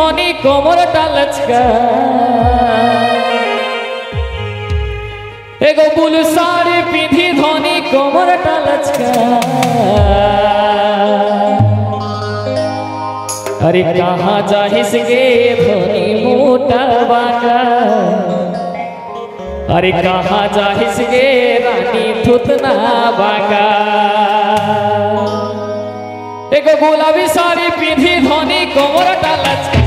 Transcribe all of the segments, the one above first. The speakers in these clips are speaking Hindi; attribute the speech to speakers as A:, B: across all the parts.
A: কোমরটা লচকা एगो बुल साड़ी पिंधी धोनी कोमरटा लचका अरे कहाँ जाहिस गे धोनी मोटा बागा अरे कहाँ जाहिस गे रानी थुतना बागा एगो गुलाबी साड़ी पिंधी धोनी कोमरटा लचका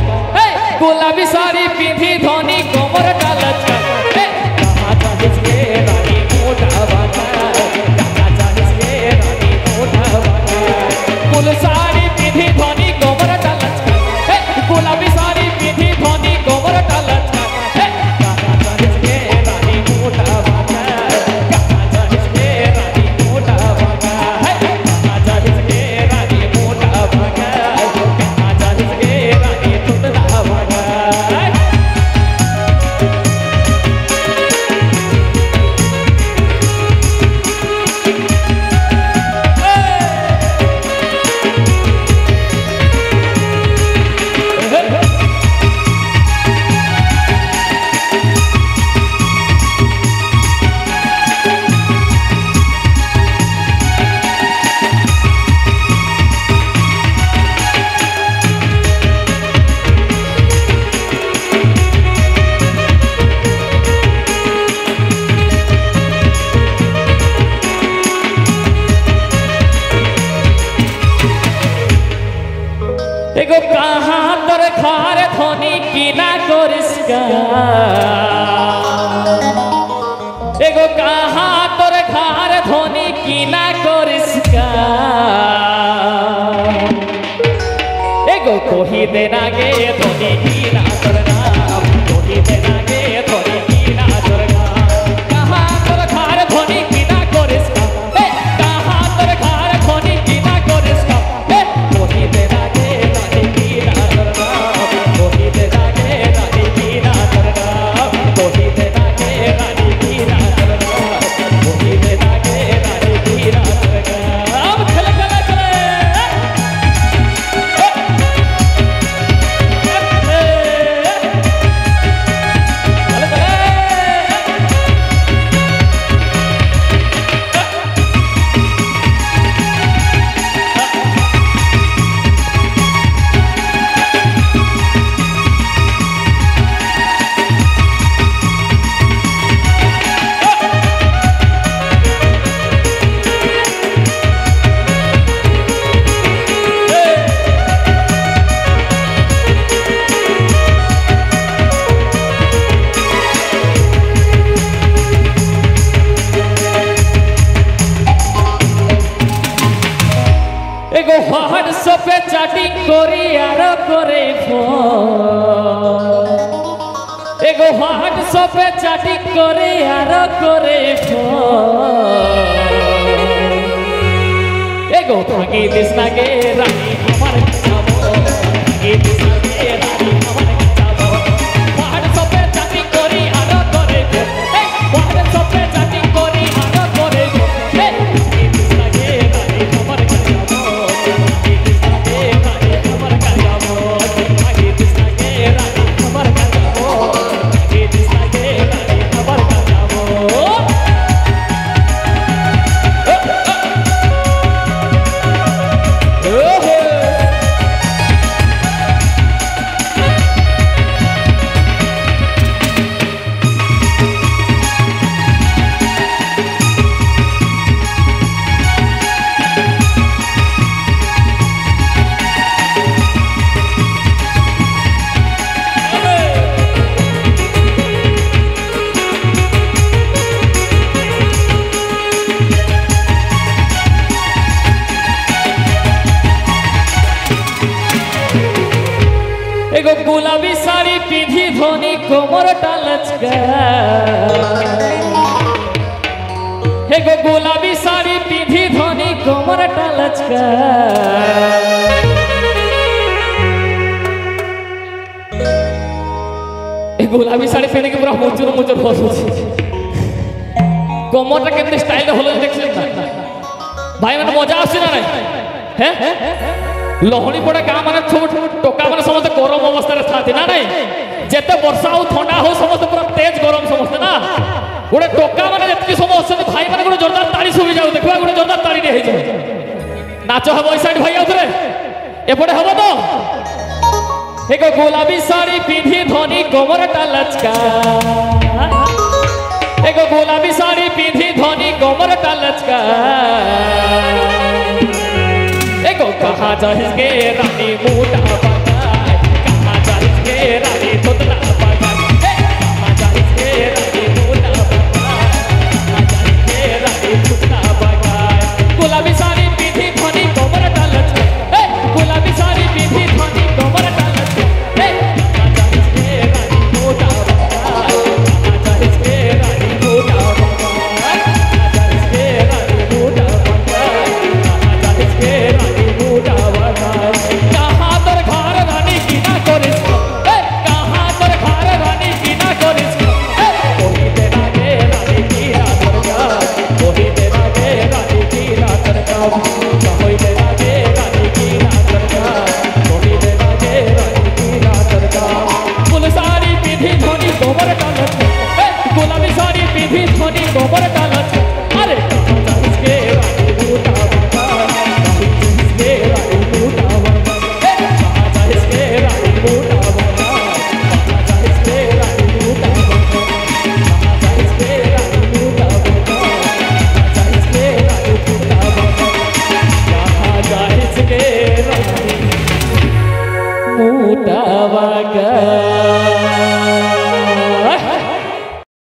A: गुलाबी साड़ी पिंधी धोनी कोमरटा लचका कहाँ जाहिस गे रानी मोटा बागा कहाँ जाहिस गे रानी मोटा बागा बुल साड़ी पिंधी धोनी कोमरटा लचका गुलाबी साड़ी पिंधी धोनी कोमरटा लचका कहाँ जाहिस गे रानी मोटा बागा कहाँ जाहिस गे रानी मोटा बागा कहाँ जाहिस गे रानी मोटा बागा कहाँ जाहिस गे रानी थुतना बागा एगो कहाँ तोर खार धोनी कीना कोरिस्का एगो कहाँ तोर खार धोनी कीना कोरिस्का एगो कोही देना गे धोनी कीना तोर नाम कोही देना गे धोनी कीना तोर नाम कहाँ तोर खार धोनी कीना कोरिस्का कहाँ तोर खार धोनी कीना कोरिस्का कोही देना गे एगो व्हाट्सएप पे चैटिंग करी आरो करे फोन एगो व्हाट्सएप पे चैटिंग करी आरो करे फोन एगो भागी दिसना गे रानी हमर जाबो भागी दिसना गे रानी हमर जाबो व्हाट्सएप पे चैटिंग करी आरो करे फोन व्हाट्सएप पे चैटिंग करी आरो करे फोन भागी दिसना गे रानी हमर जाबो एगो गुलाबी साड़ी पिंधी धोनी कोमरटा लचका एगो गुलाबी साड़ी पिंधी धोनी कोमरटा लचका गुलाबी साड़ी पहने के पूरा मुचुर मुचुर हो कोमरटा केमने स्टाइल হলো দেখছেন না ভাই মানে মজা আসছে না হ্যাঁ লহড়ি পড়া গাঁ মানে ছোট টোকা মানে সমস্ত গরম অবস্থায় যেতে বর্ষা ও ঠান্ডা হো সমস্ত পুরো তেজ গরম সমস্ত না গোটে টোকা মানে যেতকি সময় অଛନ୍ତି ভাই মানে গোটে জোরদার তাড়ি শুভি যাও দেখবা গোটে জোরদার তাড়ি রে হয়ে যাবে নাচ হব এই সাইড ভাই আউথরে এপটে হব তো এক গোলাপি শাড়ি পিঁধি ধনী কোমরটা লচকা एक गुलाबी साड़ी पिंधी धोनी कोमर का लचका एक कहा जाए रानी मोटा